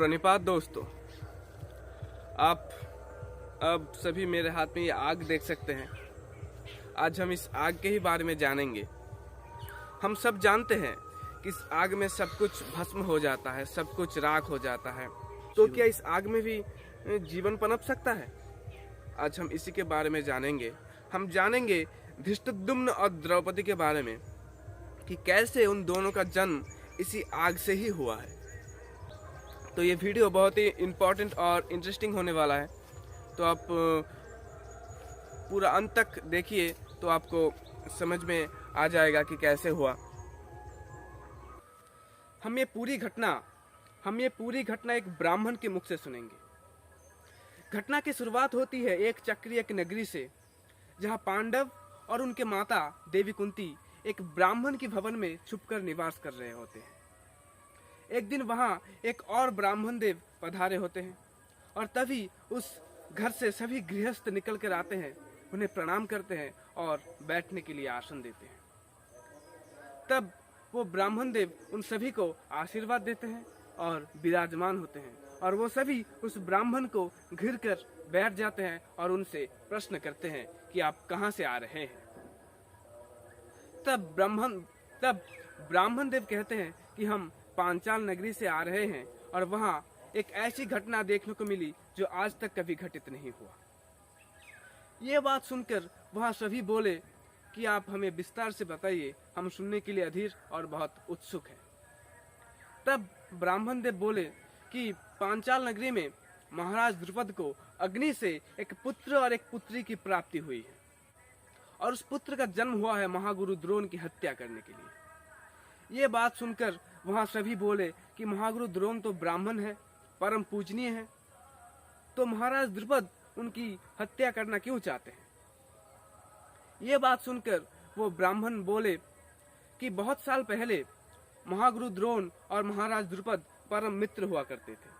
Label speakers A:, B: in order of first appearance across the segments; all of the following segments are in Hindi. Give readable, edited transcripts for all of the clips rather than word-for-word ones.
A: प्रणिपात दोस्तों, आप अब सभी मेरे हाथ में ये आग देख सकते हैं। आज हम इस आग के ही बारे में जानेंगे। हम सब जानते हैं कि इस आग में सब कुछ भस्म हो जाता है, सब कुछ राख हो जाता है। तो क्या इस आग में भी जीवन पनप सकता है? आज हम इसी के बारे में जानेंगे। हम जानेंगे धृष्टद्युम्न और द्रौपदी के बारे में कि कैसे उन दोनों का जन्म इसी आग से ही हुआ है। तो ये वीडियो बहुत ही इम्पोर्टेंट और इंटरेस्टिंग होने वाला है, तो आप पूरा अंत तक देखिए तो आपको समझ में आ जाएगा कि कैसे हुआ। हम ये पूरी घटना एक ब्राह्मण के मुख से सुनेंगे। घटना की शुरुआत होती है एक चक्री एक नगरी से, जहाँ पांडव और उनके माता देवी कुंती एक ब्राह्मण की भवन में छुपकर निवास कर रहे होते हैं। एक दिन वहां एक और ब्राह्मण देव पधारे होते हैं और तभी उस घर से सभी गृहस्थ निकल कर आते हैं, उन्हें प्रणाम करते हैं और बैठने के लिए आसन देते हैं। तब वो ब्राह्मण देव उन सभी को आशीर्वाद देते हैं और विराजमान होते हैं, और वो सभी उस ब्राह्मण को घिर कर बैठ जाते हैं और उनसे प्रश्न करते हैं कि आप कहाँ से आ रहे हैं। तब ब्राह्मण देव कहते हैं कि हम पांचाल नगरी से आ रहे हैं और वहां एक ऐसी घटना देखने को मिली जो आज तक कभी घटित नहीं हुआ। ये बात सुनकर वहां सभी बोले कि आप हमें विस्तार से बताइए, हम सुनने के लिए अधीर और बहुत उत्सुक हैं। तब ब्राह्मण देव बोले कि पांचाल नगरी में महाराज द्रुपद को अग्नि से एक पुत्र और एक पुत्री की प्राप्ति हुई है, और उस पुत्र का जन्म हुआ है महागुरु द्रोण की हत्या करने के लिए। ये बात सुनकर वहां सभी बोले कि महागुरु द्रोण तो ब्राह्मण है, परम पूजनीय है, तो महाराज द्रुपद उनकी हत्या करना क्यों चाहते हैं? ये बात सुनकर वो ब्राह्मण बोले कि बहुत साल पहले महागुरु द्रोण और महाराज द्रुपद परम मित्र हुआ करते थे,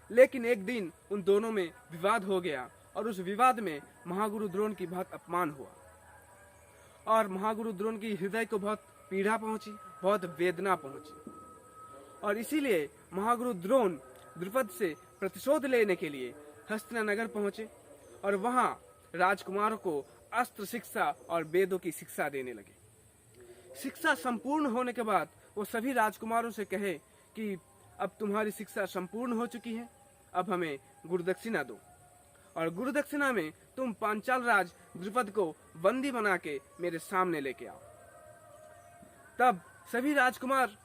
A: लेकिन एक दिन उन दोनों में विवाद हो गया और उस विवाद में महागुरु द्रोण की बहुत अपमान हुआ और महागुरु द्रोण की हृदय को बहुत पीड़ा पहुंची, बहुत वेदना पहुंची, और इसीलिए महागुरु द्रोण द्रुपद से प्रतिशोध लेने के लिए हस्तिनानगर पहुंचे और वहां राजकुमारों को अस्त्र शिक्षा और वेदों की शिक्षा देने लगे। शिक्षा संपूर्ण होने के बाद वो सभी राजकुमारों से कहे कि अब तुम्हारी शिक्षा संपूर्ण हो चुकी है, अब हमें गुरुदक्षिणा दो, और गुरुदक्षिणा में तुम पांचाल राज द्रुपद को बंदी बना के मेरे सामने लेके आओ। तब सभी राजकुमार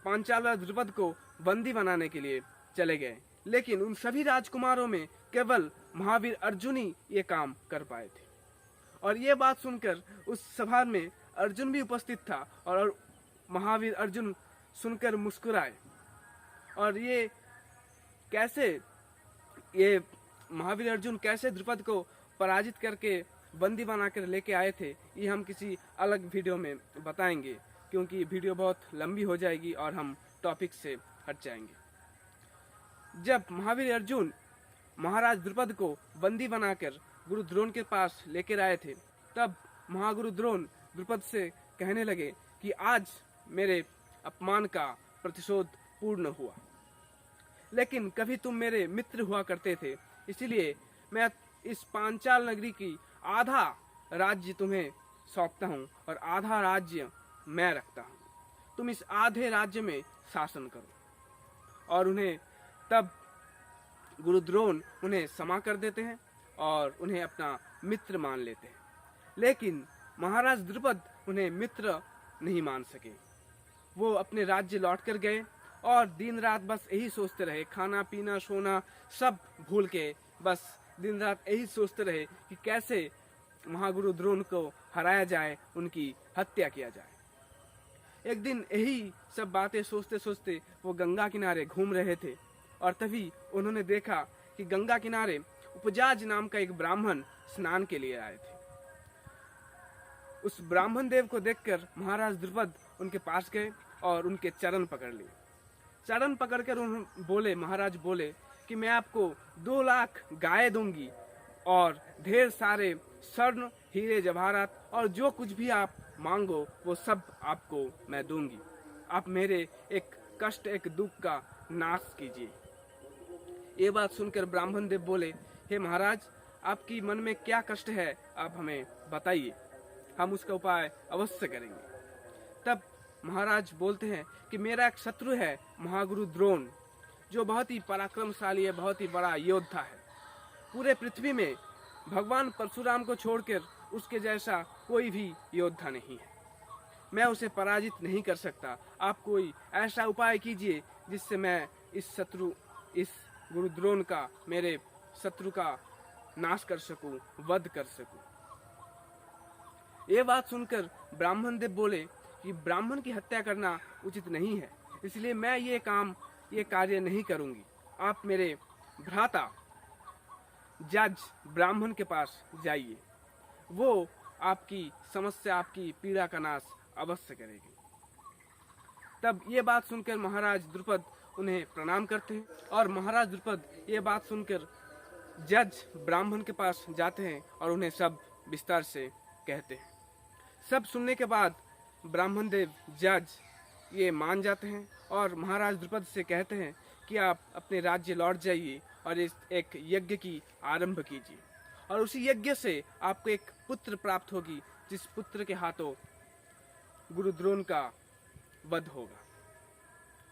A: पांचाल राज द्रुपद को बंदी बनाने के लिए चले गए, लेकिन उन सभी राजकुमारों में केवल महावीर अर्जुन ही ये काम कर पाए थे। और ये बात सुनकर उस सभा में अर्जुन भी उपस्थित था, और महावीर अर्जुन सुनकर मुस्कुराए। और ये महावीर अर्जुन कैसे द्रुपद को पराजित करके बंदी बनाकर लेके आए थे, ये हम किसी अलग वीडियो में बताएंगे, क्योंकि वीडियो बहुत लंबी हो जाएगी और हम टॉपिक से हट जाएंगे। जब महावीर अर्जुन महाराज द्रुपद को बंदी बनाकर गुरु द्रोण के पास लेकर आए थे, तब महागुरु द्रोण द्रुपद से कहने लगे कि आज मेरे अपमान का प्रतिशोध पूर्ण हुआ, लेकिन कभी तुम मेरे मित्र हुआ करते थे, इसीलिए मैं इस पांचाल नगरी की आधा राज्य तुम्हें सौंपता हूँ और आधा राज्य मैं रखता हूँ। तुम इस आधे राज्य में शासन करो। और उन्हें तब गुरु द्रोण उन्हें क्षमा कर देते हैं और उन्हें अपना मित्र मान लेते हैं, लेकिन महाराज द्रुपद उन्हें मित्र नहीं मान सके। वो अपने राज्य लौट कर गए और दिन रात बस यही सोचते रहे, खाना पीना सोना सब भूल के बस दिन रात यही सोचते रहे कि कैसे महागुरु द्रोण को हराया जाए, उनकी हत्या किया जाए। एक दिन यही सब बातें सोचते सोचते वो गंगा किनारे घूम रहे थे, और तभी उन्होंने देखा कि गंगा किनारे उपजाज नाम का एक ब्राह्मण स्नान के लिए आए थे। उस ब्राह्मण देव को देखकर महाराज द्रुपद उनके पास गए और उनके चरण पकड़ लिए। चरण पकड़कर महाराज बोले कि मैं आपको 2 लाख गाय दूंगी और ढेर सारे स्वर्ण हीरे जवाहरात और जो कुछ भी आप मांगो वो सब आपको मैं दूंगी। आप मेरे एक कष्ट एक दुख का नाश कीजिए। ये बात सुनकर ब्राह्मण देव बोले, हे महाराज, आपकी मन में क्या कष्ट है, आप हमें बताइए, हम उसका उपाय अवश्य करेंगे। तब महाराज बोलते हैं कि मेरा एक शत्रु है, महागुरु द्रोण, जो बहुत ही पराक्रमशाली है, बहुत ही बड़ा योद्धा है। पूरे पृथ्वी में भगवान परशुराम को छोड़कर उसके जैसा कोई भी योद्धा नहीं है। मैं उसे पराजित नहीं कर सकता। आप कोई ऐसा उपाय कीजिए जिससे मैं इस गुरु द्रोण का, मेरे शत्रु का नाश कर सकूं, वध कर सकूं। ये बात सुनकर ब्राह्मण देव बोले कि ब्राह्मण की हत्या करना उचित नहीं है, इसलिए मैं ये कार्य नहीं करूंगी। आप मेरे भ्राता जज ब्राह्मण के पास जाइए, वो आपकी समस्या, आपकी पीड़ा का नाश अवश्य करेगी। तब ये बात सुनकर महाराज द्रुपद उन्हें प्रणाम करते हैं और महाराज द्रुपद ये बात सुनकर जज ब्राह्मण के पास जाते हैं और उन्हें सब विस्तार से कहते हैं। सब सुनने के बाद ब्राह्मण देव जज ये मान जाते हैं और महाराज द्रुपद से कहते हैं कि आप अपने राज्य लौट जाइए और इस एक यज्ञ की आरंभ कीजिए, और उसी यज्ञ से आपको एक पुत्र प्राप्त होगी, जिस पुत्र के हाथों गुरु द्रोण का वध होगा,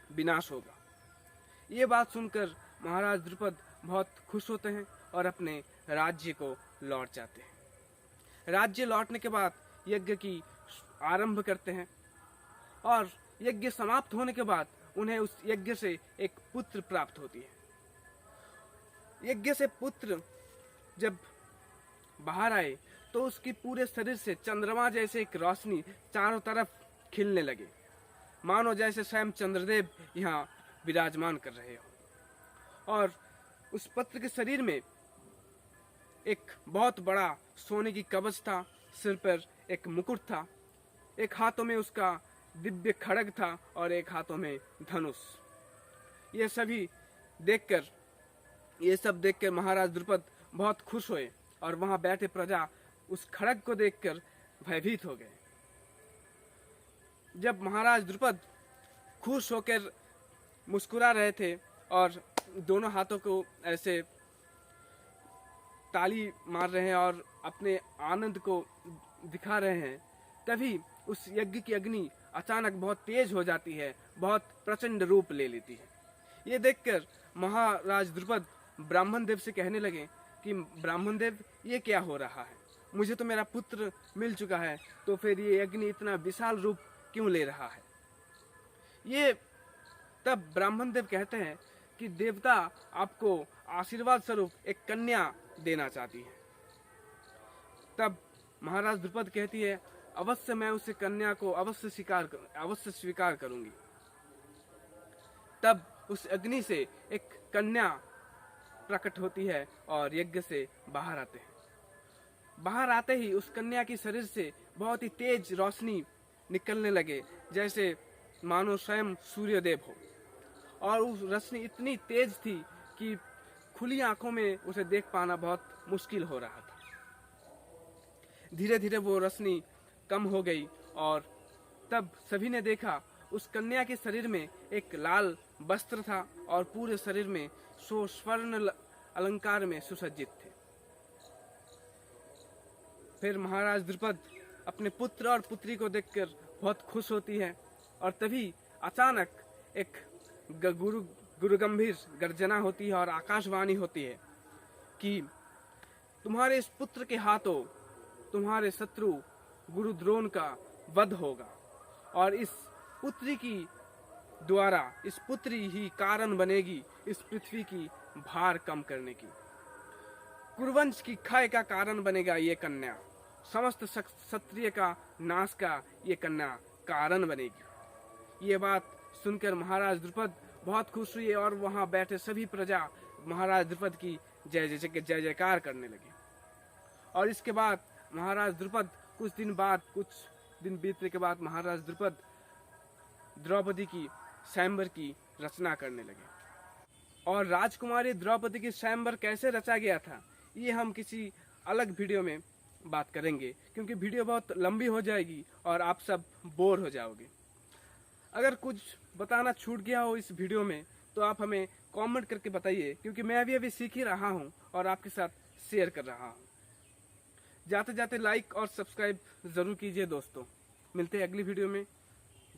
A: विनाश होगा। ये बात सुनकर महाराज द्रुपद बहुत खुश होते हैं और अपने राज्य को लौट जाते हैं। राज्य लौटने के बाद यज्ञ की आरंभ करते हैं और यज्ञ समाप्त होने के बाद उन्हें उस यज्ञ से एक पुत्र प्राप्त होती है। यज्ञ से पुत्र जब बाहर आए तो उसकी पूरे शरीर से चंद्रमा जैसे एक रोशनी चारों तरफ खिलने लगे, मानो जैसे स्वयं चंद्रदेव यहाँ विराजमान कर रहे हो। और उस पुत्र के शरीर में एक बहुत बड़ा सोने की कवच था, सिर पर एक मुकुट था, एक हाथों में उसका दिव्य खड्ग था और एक हाथों में धनुष। ये सब देखकर महाराज द्रुपद बहुत खुश हुए और वहां बैठे प्रजा उस खड्ग को देखकर भयभीत हो गए। जब महाराज द्रुपद खुश होकर मुस्कुरा रहे थे और दोनों हाथों को ऐसे ताली मार रहे हैं और अपने आनंद को दिखा रहे हैं, तभी उस यज्ञ की अग्नि अचानक बहुत तेज हो जाती है, बहुत प्रचंड रूप ले लेती है। ये देखकर महाराज द्रुपद ब्राह्मण देव से कहने लगे कि ब्राह्मण देव, ये क्या हो रहा है? मुझे तो मेरा पुत्र मिल चुका है, तो फिर ये अग्नि इतना विशाल रूप क्यों ले रहा है? ये तब ब्राह्मण देव कहते हैं कि देवता आपको आशीर्वाद स्वरूप एक कन्या देना चाहती है। तब महाराज द्रुपद कहती है, अवश्य मैं उस कन्या को अवश्य स्वीकार करूंगी। तब उस अग्नि से एक कन्या प्रकट होती है और यज्ञ से बाहर आते हैं। बाहर आते ही उस कन्या की शरीर से बहुत ही तेज रोशनी निकलने लगे, जैसे मानो स्वयं सूर्यदेव हो, और उस रोशनी इतनी तेज थी कि खुली आंखों में उसे देख पाना बहुत मुश्किल हो रहा था। धीरे धीरे वो रोशनी कम हो गई और तब सभी ने देखा उस कन्या के शरीर में एक लाल वस्त्र था और पूरे शरीर में स्वर्ण अलंकार में सुसज्जित थे। फिर महाराज द्रुपद अपने पुत्र और पुत्री को देखकर बहुत खुश होती है और तभी अचानक एक गुरु गंभीर गर्जना होती है और आकाशवाणी होती है कि तुम्हारे इस पुत्र के हाथों तुम्हारे शत्रु गुरु द्रोण का वध होगा, और इस पुत्री की द्वारा इस पुत्री ही कारण बनेगी इस पृथ्वी की भार कम करने की। कुरुवंश की क्षय का कारण बनेगा ये कन्या, समस्त क्षत्रिय का नाश का ये कन्या कारण बनेगी। ये बात सुनकर महाराज द्रुपद बहुत खुश हुए और वहां बैठे सभी प्रजा महाराज द्रुपद की जय जयकार करने लगे। और इसके बाद महाराज द्रुपद कुछ दिन बीतने के बाद महाराज द्रुपद द्रौपदी की स्वयंवर की रचना करने लगे। और राजकुमारी द्रौपदी की स्वयंवर कैसे रचा गया था, ये हम किसी अलग वीडियो में बात करेंगे, क्योंकि वीडियो बहुत लंबी हो जाएगी और आप सब बोर हो जाओगे। अगर कुछ बताना छूट गया हो इस वीडियो में तो आप हमें कमेंट करके बताइए, क्योंकि मैं अभी सीख ही रहा हूँ और आपके साथ शेयर कर रहा हूँ। जाते जाते लाइक और सब्सक्राइब जरूर कीजिए दोस्तों। मिलते हैं अगली वीडियो में।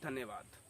A: धन्यवाद।